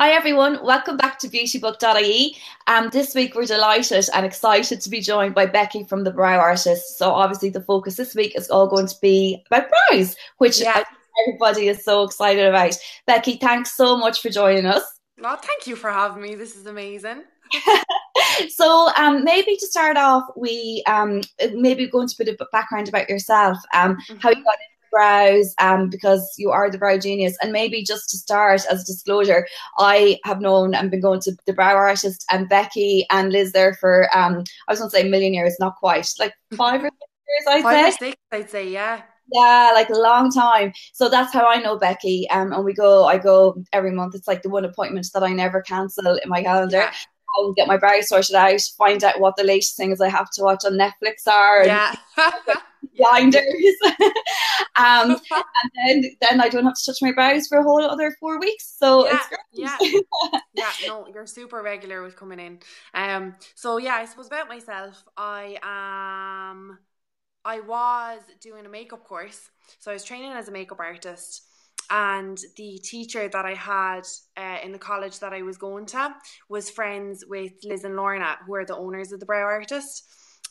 Hi everyone, welcome back to beautybook.ie. This week we're delighted and excited to be joined by Becky from the Brow Artist. So obviously the focus this week is all going to be about brows, which I Yeah. think everybody is so excited about. Becky, thanks so much for joining us. Well, thank you for having me. This is amazing. So maybe to start off, we maybe go into a bit of background about yourself, how you hmm got into brows, because you are the brow genius, and maybe just to start as a disclosure, I have known and been going to the Brow Artist and Becky and Liz there for I was going to say a million years, not quite, like 5 or 6 years, I'd Five or say. six, I'd say, yeah. Yeah, like a long time. So that's how I know Becky. And I go every month. It's like the one appointment that I never cancel in my calendar. Yeah. I'll get my brows sorted out, find out what the latest things I have to watch on Netflix are, and Yeah. Yeah. blinders. And then I don't have to touch my brows for a whole other 4 weeks. So Yeah. it's Yeah. great. Yeah. No, you're super regular with coming in. So yeah, I suppose about myself, I was doing a makeup course. So I was training as a makeup artist. And the teacher that I had in the college that I was going to was friends with Liz and Lorna, who are the owners of the Brow Artist.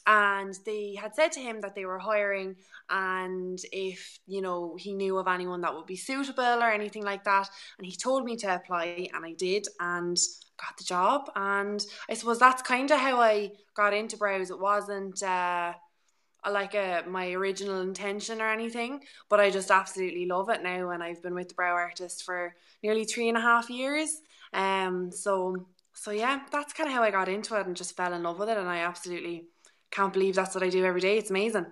And they had said to him that they were hiring, and if he knew of anyone that would be suitable or anything like that. And he told me to apply, and I did, and got the job. And I suppose that's kind of how I got into brows. It wasn't my original intention or anything, but I just absolutely love it now, and I've been with the Brow Artist for nearly 3.5 years. So yeah, that's kind of how I got into it and just fell in love with it, and I absolutely can't believe that's what I do every day. It's amazing.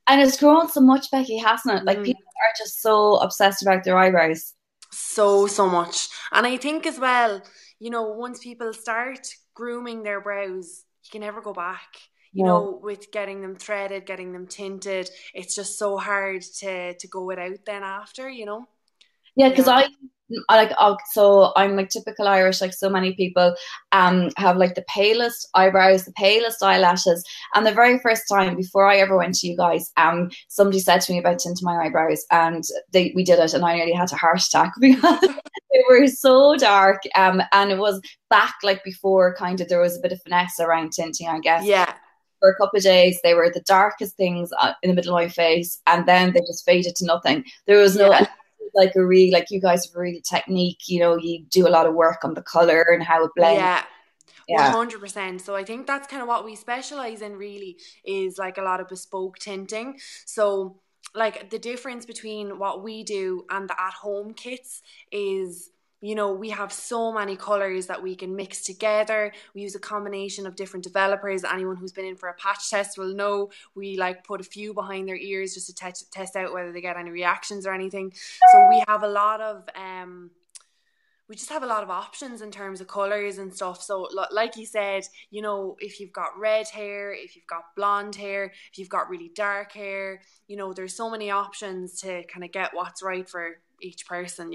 And it's grown so much, Becky, hasn't it? Like Mm. people are just so obsessed about their eyebrows. So much. And I think as well, once people start grooming their brows, you can never go back. No. With getting them threaded, getting them tinted, it's just so hard to go without then after. Yeah, because Yeah. I like so I'm like typical Irish, like so many people have like the palest eyebrows, the palest eyelashes. And the very first time before I ever went to you guys, somebody said to me about tinting my eyebrows, and we did it, and I nearly had a heart attack because they were so dark. And it was back like before kind of there was a bit of finesse around tinting, I guess. Yeah. For a couple of days, they were the darkest things in the middle of my face, and then they just faded to nothing. There was no, Yeah. and like a real, like you guys have a real technique. You do a lot of work on the color and how it blends. Yeah. Yeah, 100%. So I think that's kind of what we specialize in, really, is like a lot of bespoke tinting. So like the difference between what we do and the at-home kits is we have so many colors that we can mix together. We use a combination of different developers. Anyone who's been in for a patch test will know we like put a few behind their ears just to test out whether they get any reactions or anything. So we just have a lot of options in terms of colors and stuff. So like you said, if you've got red hair, if you've got blonde hair, if you've got really dark hair, there's so many options to kind of get what's right for each person.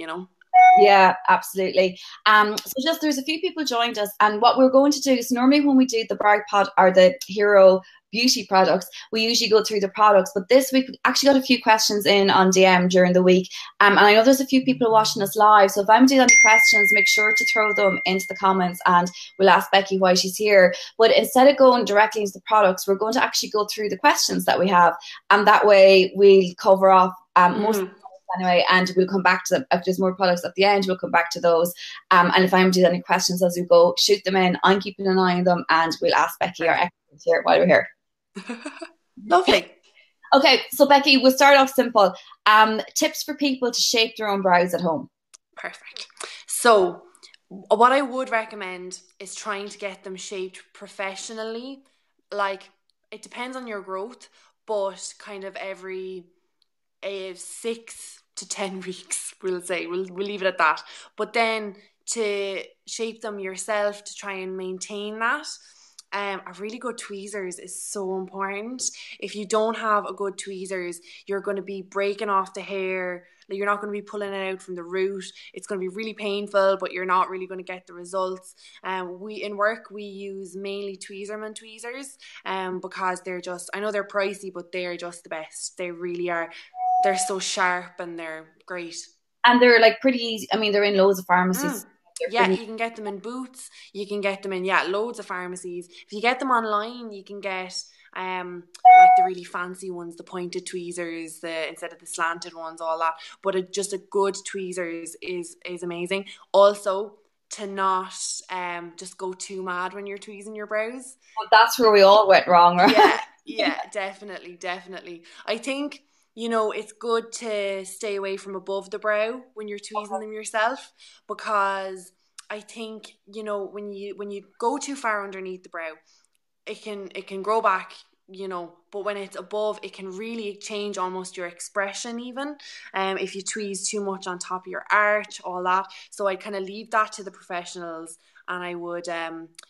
yeah, absolutely. So just there's a few people joined us, and what we're going to do is normally when we do the Bright Pod or the Hero Beauty products, we usually go through the products. But this week we actually got a few questions in on DM during the week, and I know there's a few people watching us live. So if I'm doing any questions, make sure to throw them into the comments, and we'll ask Becky why she's here. But instead of going directly into the products, we're going to actually go through the questions that we have, and that way we'll cover off most Mm-hmm. anyway, and we'll come back to them. If there's more products at the end, we'll come back to those. And if I'm doing any questions as we go, shoot them in. I'm keeping an eye on them, and we'll ask Becky, our Perfect. expert here, while we're here. Lovely. Okay, so Becky, we'll start off simple. Tips for people to shape their own brows at home. Perfect. So, what I would recommend is trying to get them shaped professionally. Like, it depends on your growth, but kind of every 6 to 10 weeks, we'll say. We'll leave it at that. But then to shape them yourself to try and maintain that. A really good tweezers is so important. If you don't have a good tweezers, you're going to be breaking off the hair. Like, you're not going to be pulling it out from the root. It's going to be really painful, but you're not really going to get the results. We in work we use mainly Tweezerman tweezers, because I know they're pricey, but they're just the best. They really are. They're so sharp and they're great. And they're like pretty easy. I mean, they're in loads of pharmacies. Mm. Yeah, you can get them in Boots. You can get them in, yeah, loads of pharmacies. If you get them online, you can get like the really fancy ones, the pointed tweezers, the instead of the slanted ones, all that. But just a good tweezers is amazing. Also, to not just go too mad when you're tweezing your brows. But that's where we all went wrong, right? Yeah, yeah, definitely, definitely. I think, it's good to stay away from above the brow when you're tweezing them yourself, because I think, when you go too far underneath the brow, it can grow back, but when it's above, it can really change almost your expression even, if you tweeze too much on top of your arch, all that. So I kind of leave that to the professionals, and I would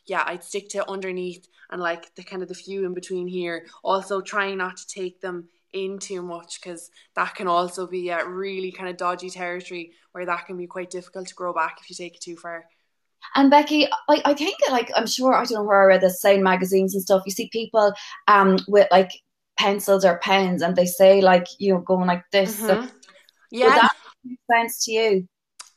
yeah, I'd stick to underneath, and like the kind of the few in between here, also trying not to take them in too much, because that can also be a really kind of dodgy territory where that can be quite difficult to grow back if you take it too far. And Becky, I think like I'm sure I don't know where I read this, say in magazines and stuff. You see people with like pencils or pens, and they say like going like this. So would Yeah, that make sense to you?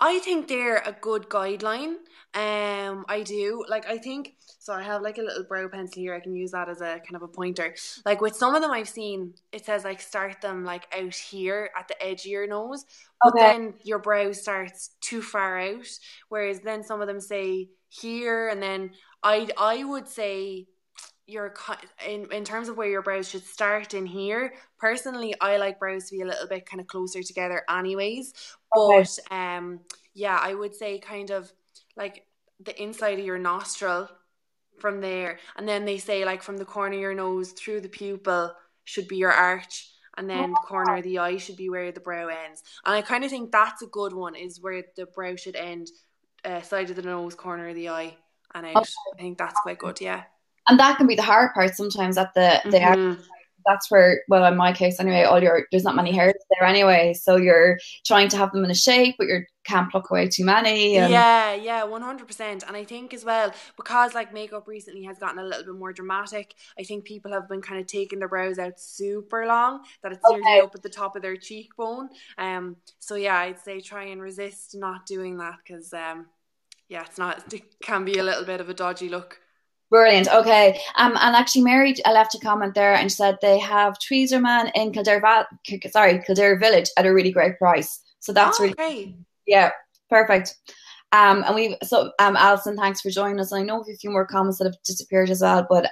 I think they're a good guideline. I do. Like, I think so. I have like a little brow pencil here. I can use that as a kind of a pointer. Like with some of them I've seen, it says like start them like out here at the edge of your nose, but Okay. then your brow starts too far out. Whereas then some of them say here, and then I would say your in terms of where your brows should start in here. Personally, I like brows to be a little bit kind of closer together anyways, Okay. but yeah, I would say kind of like the inside of your nostril from there, and then they say like from the corner of your nose through the pupil should be your arch, and then the corner of the eye should be where the brow ends. And I kind of think that's a good one, is where the brow should end, side of the nose, corner of the eye, and Okay. out. I think that's quite good. Yeah. And that can be the hard part sometimes at the Mhm. that's where, well, in my case anyway, there's not many hairs there anyway, so you're trying to have them in a shape, but you can't pluck away too many, and Yeah, yeah, 100%. And I think as well, because like makeup recently has gotten a little bit more dramatic, I think people have been kind of taking their brows out super long, that it's nearly okay, up at the top of their cheekbone. So yeah, I'd say try and resist not doing that, because yeah, it can be a little bit of a dodgy look. brilliant. Okay, and actually, Mary left a comment there and said they have Tweezerman in Kildare Village at a really great price. So that's Oh, really, great. yeah, perfect. And Alison, thanks for joining us. And I know we have a few more comments that have disappeared as well, but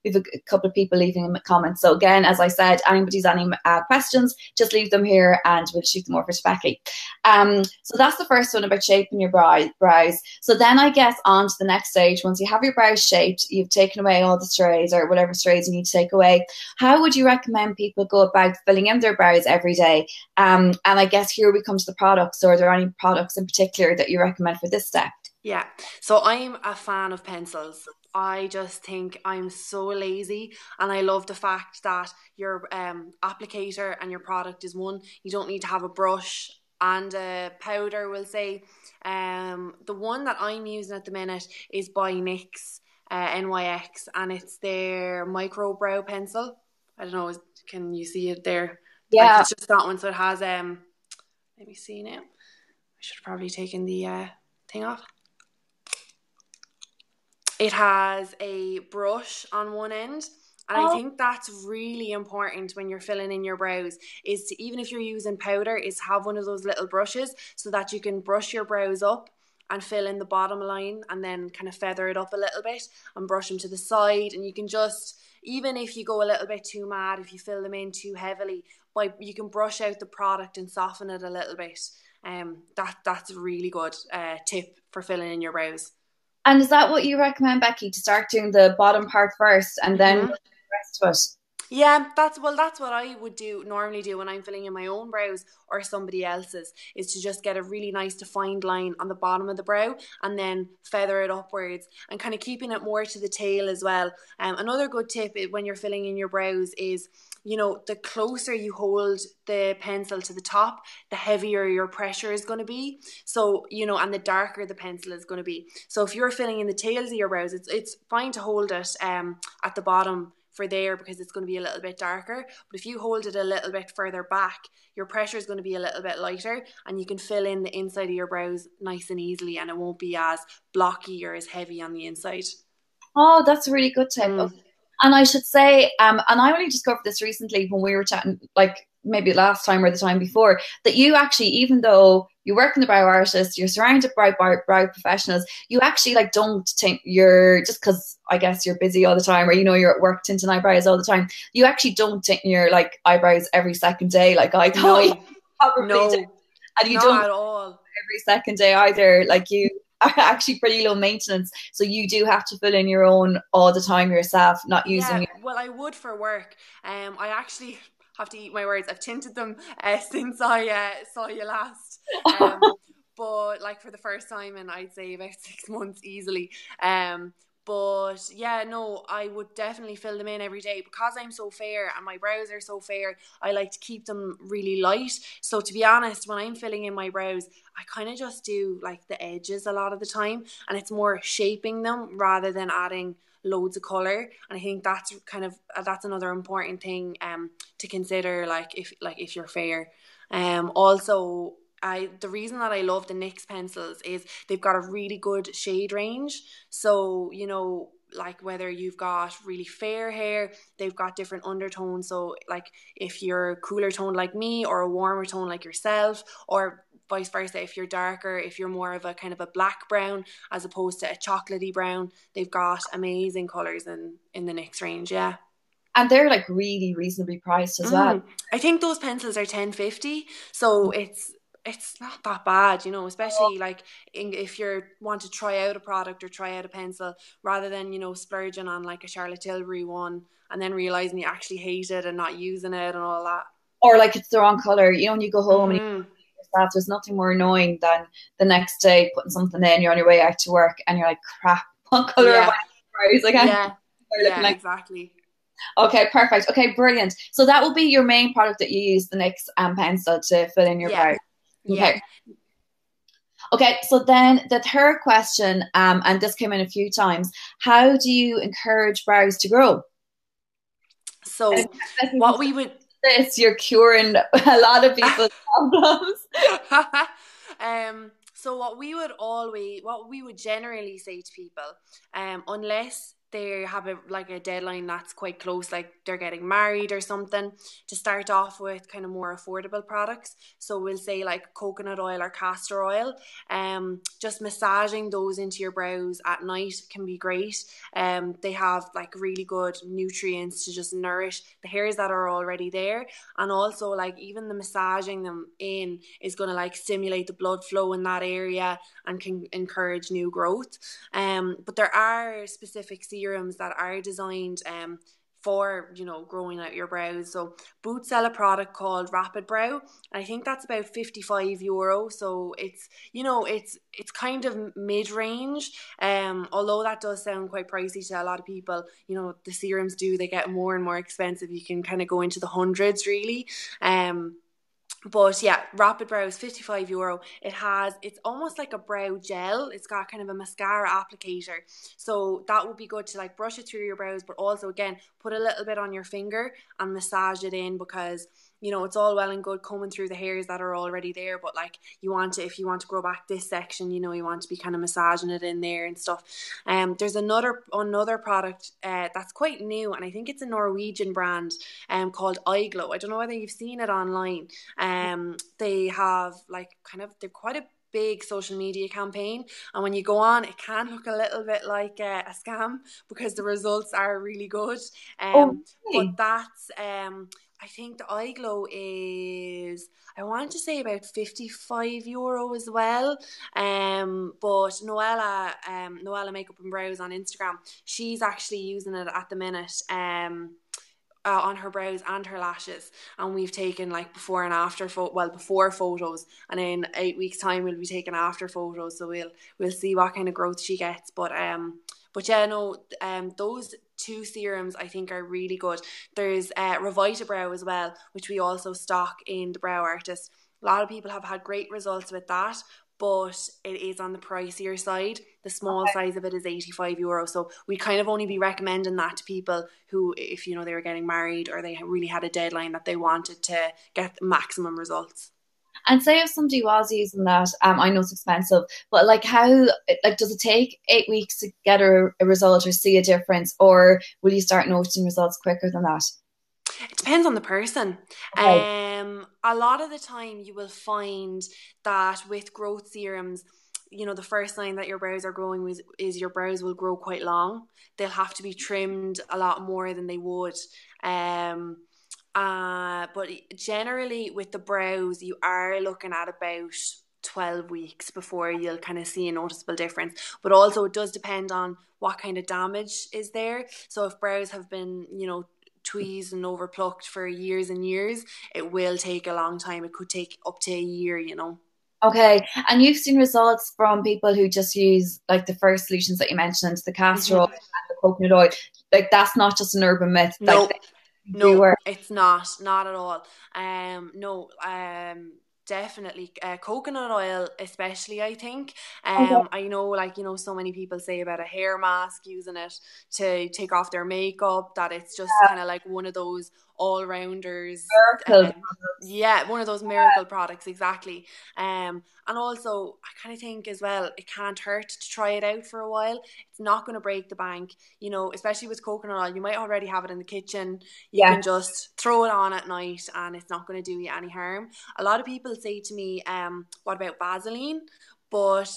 we have a couple of people leaving comments. So again, as I said, anybody's any questions, just leave them here and we'll shoot them over to Becky. So that's the first one about shaping your brows. So then I guess on to the next stage. Once you have your brows shaped, you've taken away all the strays or whatever strays you need to take away. How would you recommend people go about filling in their brows every day? And I guess here we come to the products. Or are there any products in particular that you recommend for this step? Yeah. So I'm a fan of pencils. I just think I'm so lazy, and I love the fact that your applicator and your product is one. You don't need to have a brush and a powder, we'll say. The one that I'm using at the minute is by NYX, NYX, and it's their micro brow pencil. I don't know, can you see it there? Like, Yeah. it's just that one. So it has let me see now. I should have probably taken the thing off. It has a brush on one end. And I Oh, think that's really important when you're filling in your brows, is to, even if you're using powder, is have one of those little brushes so that you can brush your brows up and fill in the bottom line, and then kind of feather it up a little bit and brush them to the side. And you can just, even if you go a little bit too mad, if you fill them in too heavily, you can brush out the product and soften it a little bit. That's a really good tip for filling in your brows. and is that what you recommend, Becky, to start doing the bottom part first and then Mm-hmm. the rest of it? Yeah, that's what I would normally do when I'm filling in my own brows or somebody else's, is to just get a really nice defined line on the bottom of the brow and then feather it upwards, and kind of keeping it more to the tail as well. Another good tip when you're filling in your brows is, the closer you hold the pencil to the top, the heavier your pressure is going to be. So, and the darker the pencil is going to be. So if you're filling in the tails of your brows, it's fine to hold it at the bottom for there because it's going to be a little bit darker. But if you hold it a little bit further back, your pressure is going to be a little bit lighter, and you can fill in the inside of your brows nice and easily, and it won't be as blocky or as heavy on the inside. Oh, that's a really good tip. Okay. And I should say, and I only discovered this recently when we were chatting, like maybe last time or the time before, that you actually, even though you work in the brow artist, you're surrounded by brow professionals, you actually like don't think you're, just because I guess you're busy all the time, or you're at work tinting eyebrows all the time, you actually don't tint your like eyebrows every second day like I thought you probably did. And you not don't at all every second day either. Like you are actually pretty low maintenance, so you do have to fill in your own all the time yourself, not using well, I would for work. I actually have to eat my words. I've tinted them since I saw you last. But like for the first time in I'd say about 6 months easily. But yeah, no, I would definitely fill them in every day because I'm so fair and my brows are so fair. I like to keep them really light. So to be honest, when I'm filling in my brows, I kind of just do like the edges a lot of the time, and it's more shaping them rather than adding loads of color. And I think that's kind of that's another important thing to consider, like if you're fair. Also, the reason that I love the NYX pencils is they've got a really good shade range. So, like whether you've got really fair hair, they've got different undertones. So like if you're cooler toned like me or a warmer tone like yourself, or vice versa, if you're darker, if you're more of a kind of a black brown as opposed to a chocolatey brown, they've got amazing colours in the NYX range, yeah. And they're like really reasonably priced as well. I think those pencils are $10.50, so it's not that bad, especially like if you want to try out a product or try out a pencil, rather than splurging on like a Charlotte Tilbury one and then realizing you actually hate it and not using it and all that, or like it's the wrong color. When you go home and yourself, there's nothing more annoying than the next day putting something in, you're on your way out to work and you're like, crap, what color am I? Like, yeah, exactly. Okay, perfect. Okay, brilliant. So that will be your main product that you use, the NYX pencil, to fill in your brow. Okay. Okay, so then the third question, and this came in a few times, how do you encourage brows to grow? So what we would... You're curing a lot of people's problems. So what we would generally say to people, unless they have a deadline that's quite close, like they're getting married or something, to start off with kind of more affordable products. So we'll say like coconut oil or castor oil. Just massaging those into your brows at night can be great. They have like really good nutrients to just nourish the hairs that are already there, and also like even the massaging them in is going to like stimulate the blood flow in that area and can encourage new growth. But there are specific serums that are designed for growing out your brows. So Boots sell a product called Rapid Brow, and I think that's about €55. So it's it's kind of mid-range, although that does sound quite pricey to a lot of people. The serums they get more and more expensive. You can kind of go into the hundreds really. But yeah, Rapid Brow is €55. It's almost like a brow gel. It's got kind of a mascara applicator. So that would be good to like brush it through your brows, but also again, put a little bit on your finger and massage it in, because it's all well and good combing through the hairs that are already there, but like if you want to grow back this section, you want to be kind of massaging it in there and stuff. There's another product that's quite new, and I think it's a Norwegian brand called Eyeglow. I don't know whether you've seen it online. They have they're quite a big social media campaign, and when you go on, it can look a little bit like a scam because the results are really good. But that's I think the Eyeglow is, I want to say, about €55 as well. But Noella Makeup and Brows on Instagram, she's actually using it at the minute. On her brows and her lashes, and we've taken like before and after before photos, and in 8 weeks time we'll be taking after photos, so we'll see what kind of growth she gets. But yeah, no, those two serums I think are really good. There's Revita Brow as well, which we also stock in the Brow Artist. A lot of people have had great results with that, but it is on the pricier side. The small size of it is €85. So we kind of only be recommending that to people who, if they were getting married or they really had a deadline that they wanted to get maximum results. And say if somebody was using that, I know it's expensive, but like how, like, does it take 8 weeks to get a result or see a difference, or will you start noticing results quicker than that? It depends on the person. Okay. A lot of the time you will find that with growth serums, the first sign that your brows are growing is your brows will grow quite long. They'll have to be trimmed a lot more than they would. But generally with the brows, you are looking at about 12 weeks before you'll kind of see a noticeable difference. But also it does depend on what kind of damage is there. So if brows have been, tweezed and overplucked for years and years, it will take a long time. It could take up to a year. Okay. And you've seen results from people who just use like the first solutions that you mentioned, the castor oil Mm-hmm. and the coconut oil. Like that's not just an urban myth. Like No, they do no, work. it's not at all. No, definitely coconut oil, especially. I think. Okay. I know, like so many people say about a hair mask using it to take off their makeup. That it's just kind of like one of those all rounders. Miracle. Yeah, one of those miracle products, exactly. And also I kind of think as well, it can't hurt to try it out for a while. It's not going to break the bank, especially with coconut oil. You might already have it in the kitchen. You Yeah. can just throw it on at night and it's not going to do you any harm. A lot of people say to me, what about Vaseline? But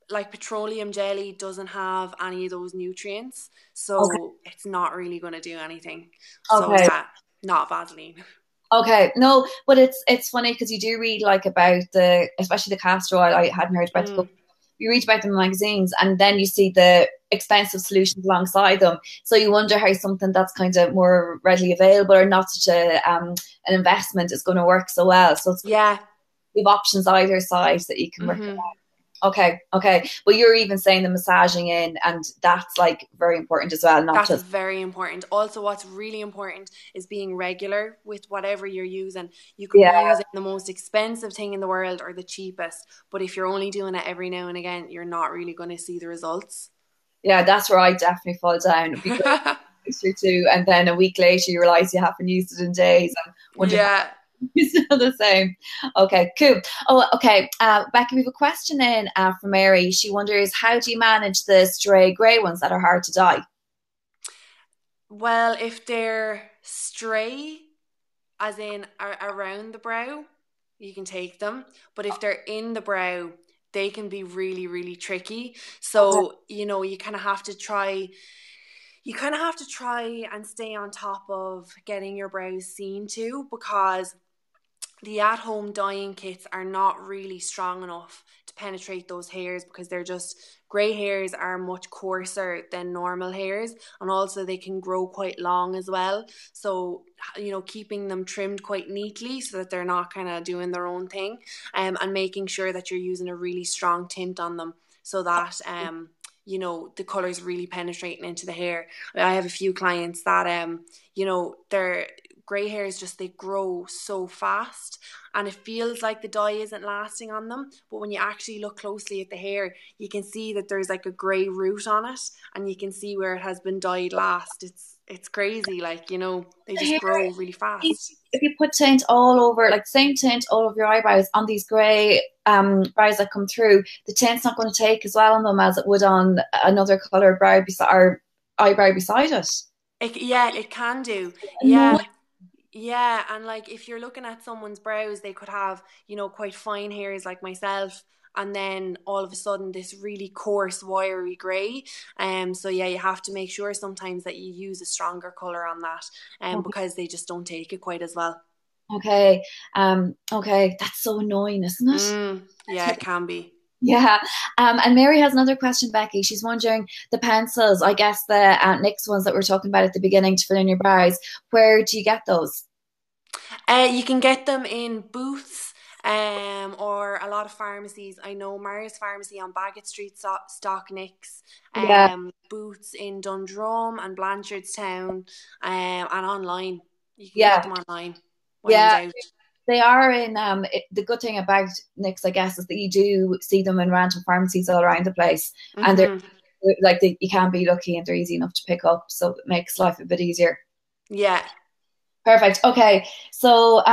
like petroleum jelly doesn't have any of those nutrients, Okay. so it's not really going to do anything. So Okay. yeah, not Vaseline. Okay, no, but it's funny because you do read like about especially the castor oil. I hadn't heard about the Mm. cook. You read about them in magazines, and then you see the expensive solutions alongside them. So you wonder how something that's kind of more readily available or not such an investment is going to work so well. So it's Yeah. you have options either side that you can work. Mm-hmm. Okay, okay, but you're even saying the massaging in, and that's like very important as well, not That's just very important. Also, what's really important is being regular with whatever you're using. You could be yeah. using the most expensive thing in the world or the cheapest, but if you're only doing it every now and again, you're not really going to see the results. Yeah, that's where I definitely fall down. It'd be great or two, and then a week later you realize you haven't used it in days and wonder how Yeah. it's still the same. Okay, cool. Oh, okay. Becky, we have a question in from Mary. She wonders, how do you manage the stray grey ones that are hard to dye? Well, if they're stray, as in around the brow, you can take them. But if they're in the brow, they can be really, really tricky. Okay. So, you kind of have to try. You kind of have to try and stay on top of getting your brows seen to, because the at-home dyeing kits are not really strong enough to penetrate those hairs, because they're just grey hairs are much coarser than normal hairs, and also they can grow quite long as well. So keeping them trimmed quite neatly so that they're not kind of doing their own thing, and making sure that you're using a really strong tint on them so that the colors really penetrating into the hair. I have a few clients that they're grey hairs, just they grow so fast and it feels like the dye isn't lasting on them, but when you actually look closely at the hair, you can see that there's like a grey root on it, and you can see where it has been dyed last. It's crazy, like they The just hair, grow really fast. if you put tint all over, like same tint all over your eyebrows on these grey brows that come through, the tint's not going to take as well on them as it would on another colour brow beside or eyebrow beside it. Yeah, it can do. No. Yeah. Yeah, and like if you're looking at someone's brows, they could have, quite fine hairs like myself, and then all of a sudden this really coarse, wiry grey. So yeah, you have to make sure sometimes that you use a stronger colour on that, because they just don't take it quite as well. Okay. Okay. That's so annoying, isn't it? Yeah, it can be. Yeah. And Mary has another question, Becky. She's wondering the pencils, I guess the NYX ones that we are talking about at the beginning to fill in your brows. Where do you get those? You can get them in booths, or a lot of pharmacies. I know Marius Pharmacy on Bagot Street stock NYX, Yeah. booths in Dundrum and Blanchardstown, and online. You can get Yeah. them online when in Yeah. doubt. They are in the good thing about Nicks, I guess, is that you do see them in random pharmacies all around the place, and they're Mm-hmm. like you can be lucky and they're easy enough to pick up, so it makes life a bit easier. Yeah. Perfect. Okay. So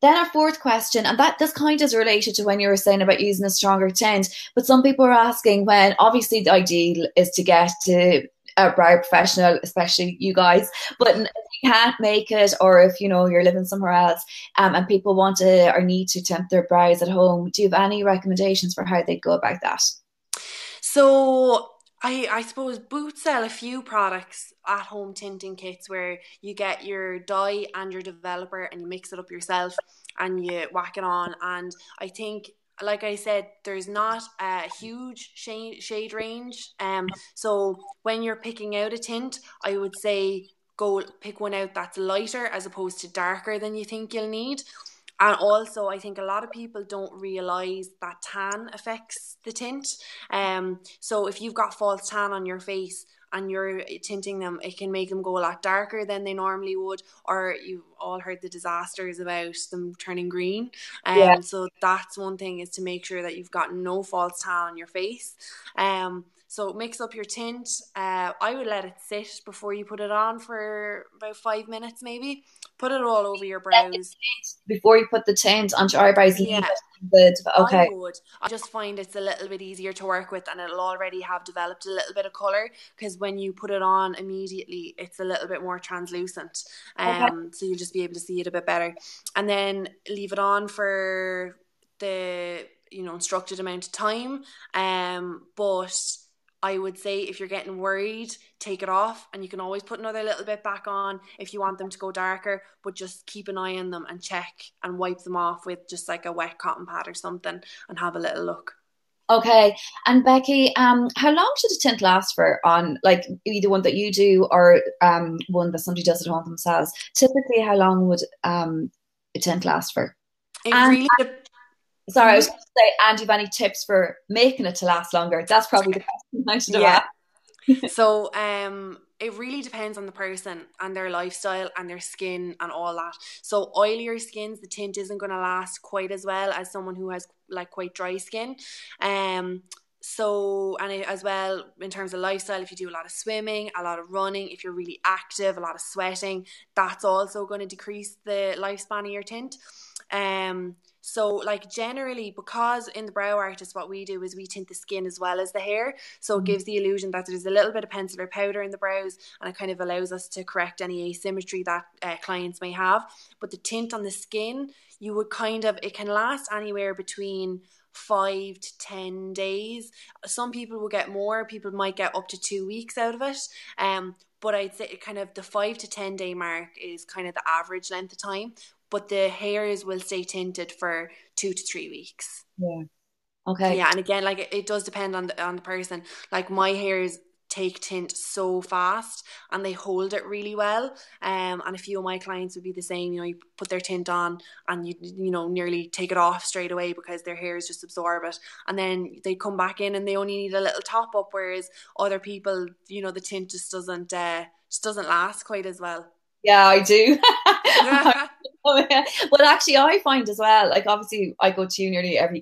then our fourth question, and that this kind of is related to when you were saying about using a stronger tint, but some people are asking when obviously the ideal is to get to a brow professional, especially you guys, but if you can't make it, or if you know you're living somewhere else, and people want to or need to tint their brows at home, do you have any recommendations for how they go about that? So I suppose Boots sell a few products at home tinting kits where you get your dye and your developer and you mix it up yourself and you whack it on. And I think, like I said, there's not a huge shade range. So when you're picking out a tint, I would say go pick one out that's lighter as opposed to darker than you think you'll need. And also, I think a lot of people don't realize that tan affects the tint. So if you've got false tan on your face and you're tinting them, it can make them go a lot darker than they normally would. Or you've all heard the disasters about them turning green. Yeah. So that's one thing, is to make sure that you've got no false tan on your face. So mix up your tint. I would let it sit before you put it on for about 5 minutes, maybe. Put it all over your brows. Before you put the tint onto your eyebrows, leave Yeah, it. I Okay. would. I just find it's a little bit easier to work with, and it'll already have developed a little bit of colour, because when you put it on immediately, it's a little bit more translucent. Okay. So you'll just be able to see it a bit better. And then leave it on for the instructed amount of time. But I would say if you're getting worried, take it off, and you can always put another little bit back on if you want them to go darker, but just keep an eye on them and check and wipe them off with just like a wet cotton pad or something and have a little look. Okay. And Becky, how long should a tint last for on like either one that you do or one that somebody does at home themselves? Typically, how long would a tint last for? It And really sorry, I was going to say, and do you have any tips for making it to last longer? That's probably the question I should have yeah. asked. So it really depends on the person and their lifestyle and their skin and all that. So oilier skins, the tint isn't going to last quite as well as someone who has like quite dry skin. So, and as well, in terms of lifestyle, if you do a lot of swimming, a lot of running, if you're really active, a lot of sweating, that's also going to decrease the lifespan of your tint. So like generally, because in the brow artist, what we do is we tint the skin as well as the hair. So it gives the illusion that there's a little bit of pencil or powder in the brows, and it kind of allows us to correct any asymmetry that clients may have. But the tint on the skin, you would it can last anywhere between 5 to 10 days. Some people will get more, people might get up to 2 weeks out of it. But I'd say kind of the 5 to 10 day mark is kind of the average length of time. But the hairs will stay tinted for 2 to 3 weeks. Yeah. Okay. Yeah, and again, like it does depend on the person. Like my hairs take tint so fast and they hold it really well. And a few of my clients would be the same. You put their tint on and you nearly take it off straight away because their hairs just absorb it, and then they come back in and they only need a little top up. Whereas other people, the tint just doesn't last quite as well. Yeah, I do. Well, actually, I find as well, like obviously I go to you nearly every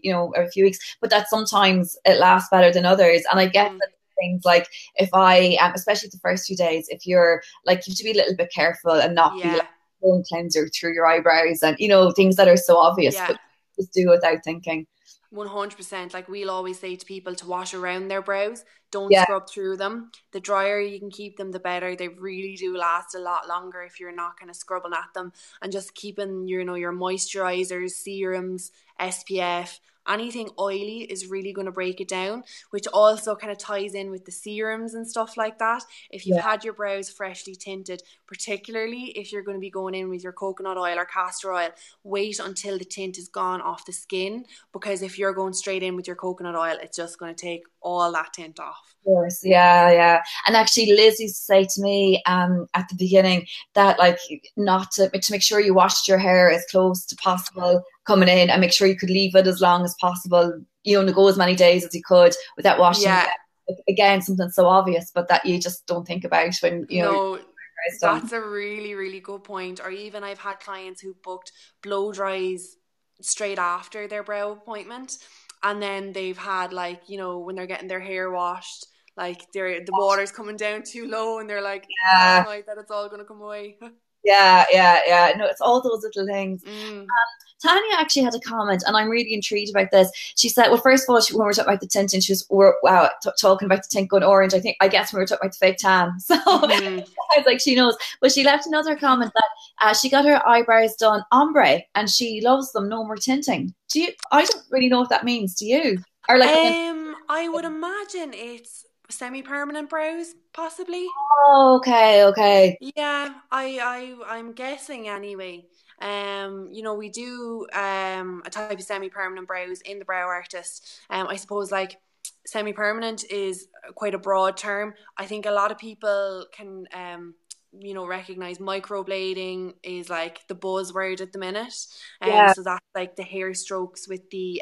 few weeks, but that sometimes it lasts better than others. And I get that things like if I, especially the first few days, if you're like, you have to be a little bit careful and not be Yeah, like bone cleanser through your eyebrows and, things that are so obvious, yeah. but just do it without thinking. 100%. Like we'll always say to people to wash around their brows, don't Yeah, scrub through them. The drier you can keep them, the better. They really do last a lot longer if you're not kind of scrubbing at them, and just keeping your moisturizers, serums, SPF. Anything oily is really going to break it down, which also kind of ties in with the serums and stuff like that. If you've yeah, had your brows freshly tinted, particularly if you're going to be going in with your coconut oil or castor oil, wait until the tint is gone off the skin, because if you're going straight in with your coconut oil, it's just going to take all that tint off. of course. Yeah, yeah. And actually, Liz used to say to me at the beginning that like not to make sure you washed your hair as close to possible coming in, and make sure you could leave it as long as possible, to go as many days as you could without washing Yeah, it. Again, something so obvious, but that you just don't think about when, no, eyebrows done. That's a really, really good point. Or even I've had clients who booked blow dries straight after their brow appointment, and then they've had, like, when they're getting their hair washed, like the water's coming down too low, and they're like Yeah, paranoid that it's all gonna come away. yeah. No, it's all those little things. Mm. Tanya actually had a comment, and I'm really intrigued about this. She said, well, first of all, when we were talking about the tinting, she was, wow, talking about the tint going orange. I guess we were talking about the fake tan. So Mm-hmm. I was like, she knows. But she left another comment that she got her eyebrows done ombre, and she loves them, no more tinting. I don't really know what that means. Do you? Or like, I would imagine it's semi-permanent brows, possibly. oh, okay. Yeah, I'm guessing anyway. We do a type of semi-permanent brows in the brow artist. I suppose, like, semi-permanent is quite a broad term. I think a lot of people can recognize microblading is like the buzzword at the minute. Yeah. So that's like the hair strokes with the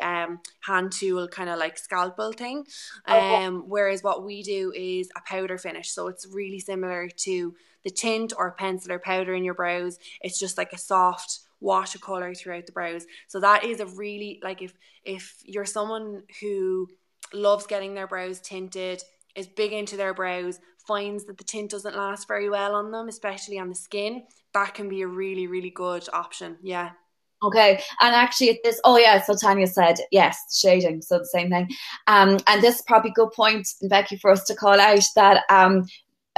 hand tool, kind of like scalpel thing. Oh, Whereas what we do is a powder finish. So it's really similar to the tint or pencil or powder in your brows. It's just like a soft wash of color throughout the brows. So that is a really, like, if you're someone who loves getting their brows tinted, is big into their brows, finds that the tint doesn't last very well on them, especially on the skin, that can be a really, really good option. Yeah. okay. And actually, oh yeah. So Tanya said yes, shading. So the same thing. And this is probably a good point, Becky, for us to call out that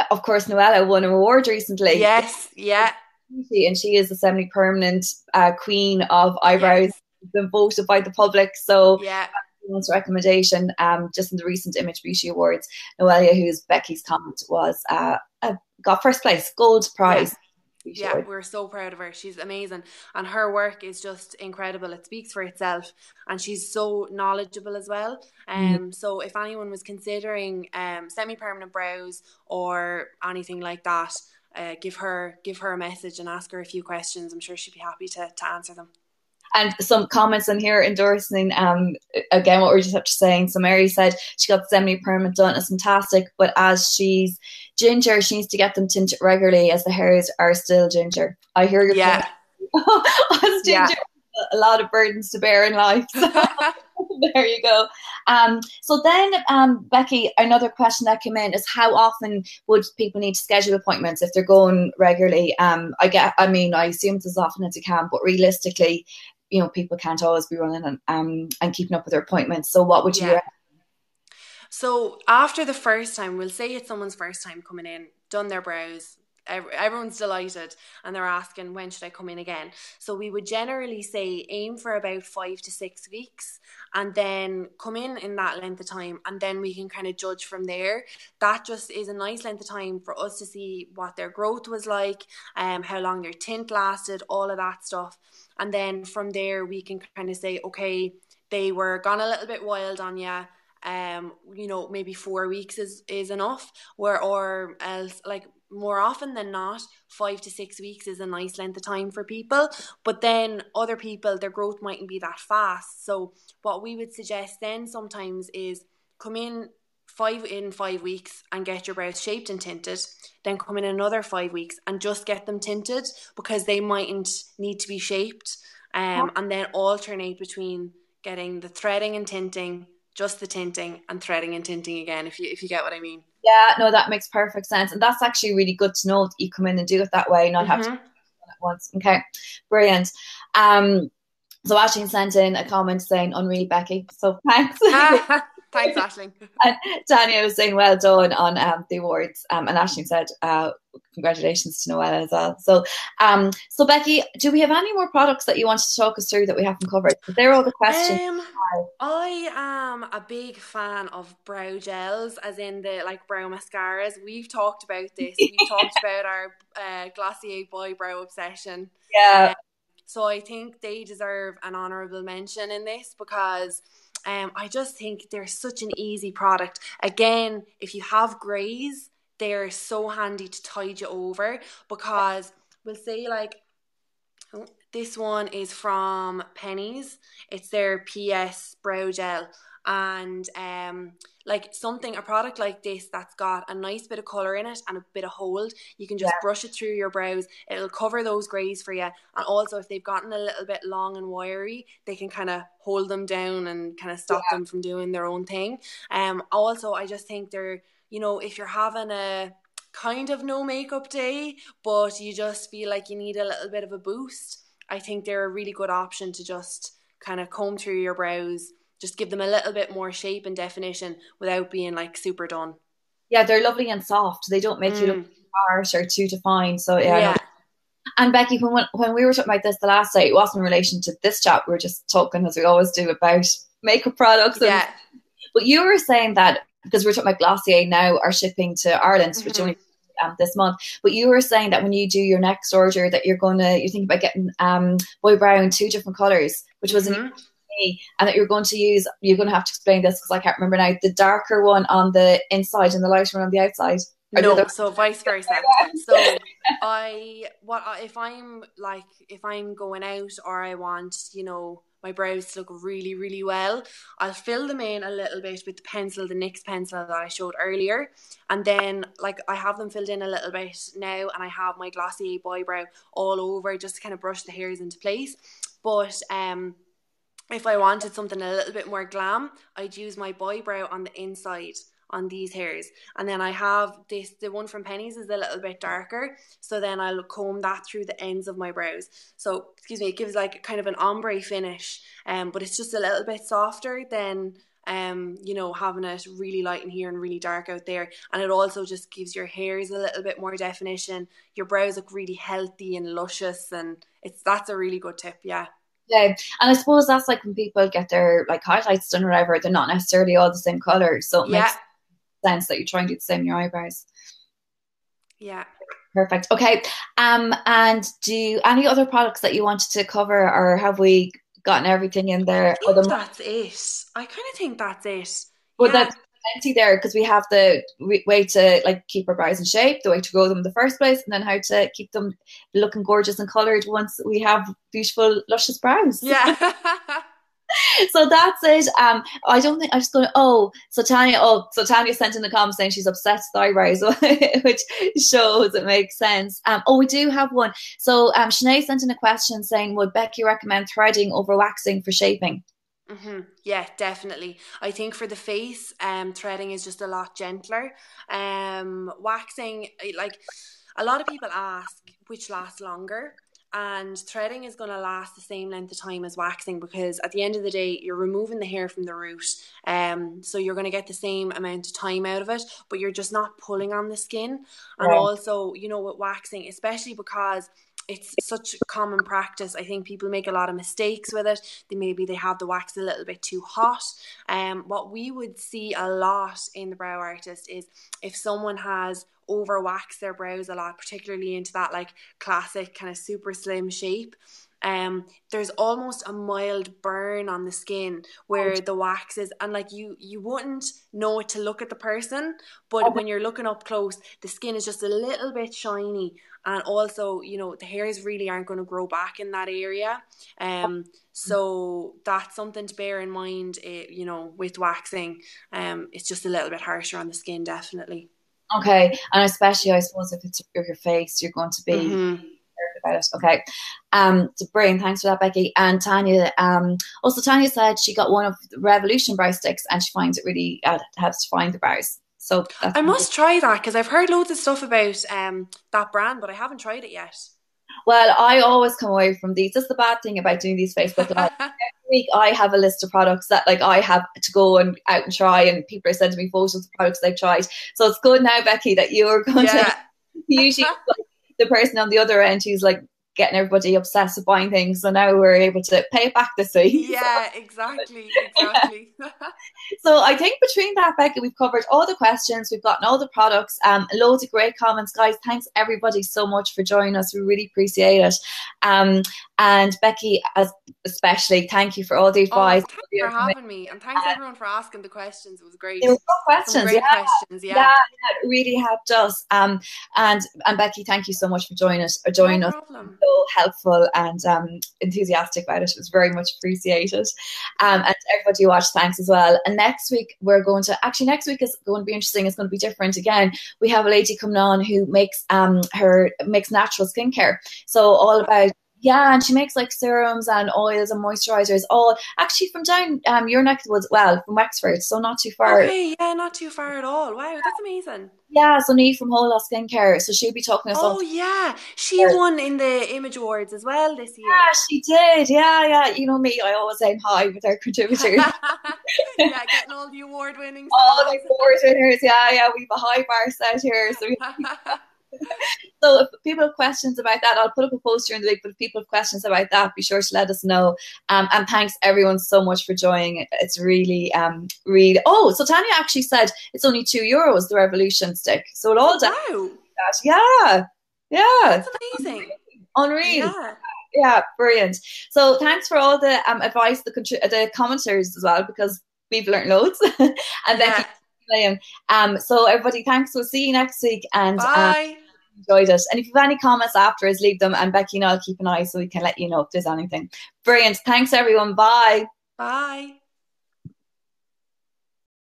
of course, Noella won an award recently, Yes. Yeah. and she is the semi-permanent queen of eyebrows, Yes. been voted by the public. So Yeah. everyone's recommendation, just in the recent Image Beauty Awards, Noelia, who's Becky's comment, was got first place, gold Yeah. prize. Yeah, we're so proud of her. She's amazing. And her work is just incredible. It speaks for itself. And she's so knowledgeable as well. So if anyone was considering semi-permanent brows or anything like that, give her a message and ask her a few questions. I'm sure she'd be happy to answer them. And some comments in here endorsing again what we are just saying. So Mary said she got semi-permanent done. It's fantastic, but as she's ginger, she needs to get them tinted regularly as the hairs are still ginger. I hear your pain. Yeah. As Yeah. ginger, a lot of burdens to bear in life. So there you go. So then, Becky, another question that came in is how often would people need to schedule appointments if they're going regularly? I assume it's as often as you can, but realistically, people can't always be running and keeping up with their appointments. So what would you Yeah. So after the first time, we'll say it's someone's first time coming in, done their brows, everyone's delighted, and they're asking, when should I come in again? So we would generally say aim for about 5 to 6 weeks, and then come in that length of time, and then we can kind of judge from there. That just is a nice length of time for us to see what their growth was like, how long their tint lasted, all of that stuff. And then from there we can kind of say, okay, they were gone a little bit wild on you. Maybe 4 weeks is enough, or else, like, more often than not, 5 to 6 weeks is a nice length of time for people. But then other people, their growth mightn't be that fast. So what we would suggest then sometimes is come in 5 weeks and get your brows shaped and tinted, then come in another 5 weeks and just get them tinted, because they mightn't need to be shaped, and then alternate between getting the threading and tinting, just the tinting, and threading and tinting again, if you get what I mean. Yeah, no, that makes perfect sense. And that's actually really good to know that you come in and do it that way, not have to do Mm-hmm. it at once. Okay, brilliant. So Ashling sent in a comment saying, unreal, Becky. So thanks. Thanks, Aisling. And Tanya was saying, well done on the awards. And Ashling said, congratulations to Noella as well. So Becky, do we have any more products that you want to talk us through that we haven't covered? They're all the questions. I am a big fan of brow gels, as in the, like, brow mascaras. We've talked about this. We've talked about our Glossier Boy Brow obsession. Yeah. So I think they deserve an honourable mention in this, because I just think they're such an easy product. Again, if you have greys, they're so handy to tide you over, because we'll say, like, this one is from Penny's. It's their PS brow gel, and like a product like this that's got a nice bit of colour in it and a bit of hold, you can just brush it through your brows. It'll cover those greys for you. And also, if they've gotten a little bit long and wiry, they can kind of hold them down and kind of stop them from doing their own thing. Also, I just think they're, if you're having a kind of no makeup day, but you just feel like you need a little bit of a boost, I think they're a really good option to just kind of comb through your brows, just give them a little bit more shape and definition without being like super done. Yeah, they're lovely and soft. They don't make you look harsh or too defined. So yeah. Yeah. And Becky, when we were talking about this the last day, it wasn't in relation to this chat. We were just talking, as we always do, about makeup products. But you were saying that, because we're talking about Glossier now are shipping to Ireland, which only this month. But you were saying that when you do your next order, that you're thinking about getting boy brow in 2 different colours, which was an and that you're going to have to explain this because I can't remember now, the darker one on the inside and the lighter one on the outside. No, so vice versa. So if I'm going out or I want, my brows to look really, really well, I'll fill them in a little bit with the NYX pencil that I showed earlier. And then I have them filled in a little bit now, and I have my Glossier boy brow all over just to kind of brush the hairs into place. But if I wanted something a little bit more glam, I'd use my boy brow on the inside on these hairs, and then I have the one from Penny's is a little bit darker, so then I'll comb that through the ends of my brows. So it gives like kind of an ombre finish, but it's just a little bit softer than having it really light in here and really dark out there. And it also just gives your hairs a little bit more definition. Your brows look really healthy and luscious, and that's a really good tip. Yeah, and I suppose that's like when people get their highlights done or whatever, they're not necessarily all the same colour, so it makes sense that you try and do the same in your eyebrows. Yeah, perfect. Okay, and do any other products that you wanted to cover, or have we gotten everything in there? That's it. I kind of think that's it. Well, that's plenty there, because we have the way to keep our brows in shape, the way to grow them in the first place, and then how to keep them looking gorgeous and coloured once we have beautiful, luscious brows. Yeah. So that's it. I don't think I'm just going to. So Tanya sent in the comments saying she's obsessed with eyebrows, which shows it makes sense. We do have one. So Sinead sent in a question saying, would Becky recommend threading over waxing for shaping? Yeah, definitely. I think for the face, threading is just a lot gentler. Waxing, a lot of people ask which lasts longer. And threading is going to last the same length of time as waxing, because at the end of the day, you're removing the hair from the root. So you're going to get the same amount of time out of it, but you're just not pulling on the skin. And also, with waxing, especially because it's such common practice, I think people make a lot of mistakes with it. They have the wax a little bit too hot. What we would see a lot in the brow artist is if someone has over wax their brows a lot, particularly into that classic kind of super slim shape, there's almost a mild burn on the skin where the wax is, and you wouldn't know it to look at the person, but when you're looking up close, the skin is just a little bit shiny, and also the hairs really aren't going to grow back in that area. So that's something to bear in mind. With waxing, it's just a little bit harsher on the skin, definitely. Okay, and especially I suppose if it's your face, you're going to be about it. Okay, so brilliant. Thanks for that, Becky. And Tanya, also Tanya said she got one of the Revolution brow sticks, and she finds it really helps to find the brows. So I must try that, because I've heard loads of stuff about that brand, but I haven't tried it yet. Well, I always come away from these. That's the bad thing about doing these Facebook Live. Every week I have a list of products that I have to go and out and try, and people are sending me photos of the products they've tried. So it's good now, Becky, that you're going to usually the person on the other end who's getting everybody obsessed with buying things. So now we're able to pay it back this week. Yeah, exactly. So I think between that, Becky, we've covered all the questions, we've gotten all the products, loads of great comments, guys. Thanks everybody so much for joining us. We really appreciate it. And Becky, especially, thank you for all the Oh, advice. thanks for having me, and thanks everyone for asking the questions. It was They great. were good Some questions, yeah. great questions, Yeah, yeah. it really helped us. And Becky, thank you so much for joining us. No Joining us. problem. So helpful and enthusiastic about it. It was very much appreciated. And to everybody who watched, thanks as well. And next week next week is going to be interesting. It's going to be different again. We have a lady coming on who makes makes natural skincare. So all about. Yeah, and she makes like serums and oils and moisturizers, all actually from down your neck of the woods, well, from Wexford, so not too far. Okay, yeah, not too far at all. Wow, that's amazing. Yeah, so Neve from Whole Lot Skincare. So she'll be talking to us all. Oh yeah, she won in the Image Awards as well this year. Yeah, she did. Yeah, yeah. You know me, I always aim high with our contributors. Yeah, getting all the award-winning All the songs. award winners. Yeah, yeah. We have a high bar set here. So if people have questions about that, I'll put up a post during the week. But if people have questions about that, be sure to let us know. And thanks everyone so much for joining. It's really, really. Oh, so Tanya actually said it's only €2 the Revolution stick. So it all down. Wow, Yeah, yeah. that's amazing. Unreal. Yeah. Yeah, brilliant. So thanks for all the advice, the commenters as well, because we've learned loads. And Yeah. Becky, so everybody, thanks. We'll see you next week. And Bye. enjoyed it. And if you have any comments afterwards, leave them. And Becky and I'll keep an eye so we can let you know if there's anything. Brilliant. Thanks, everyone. Bye. Bye.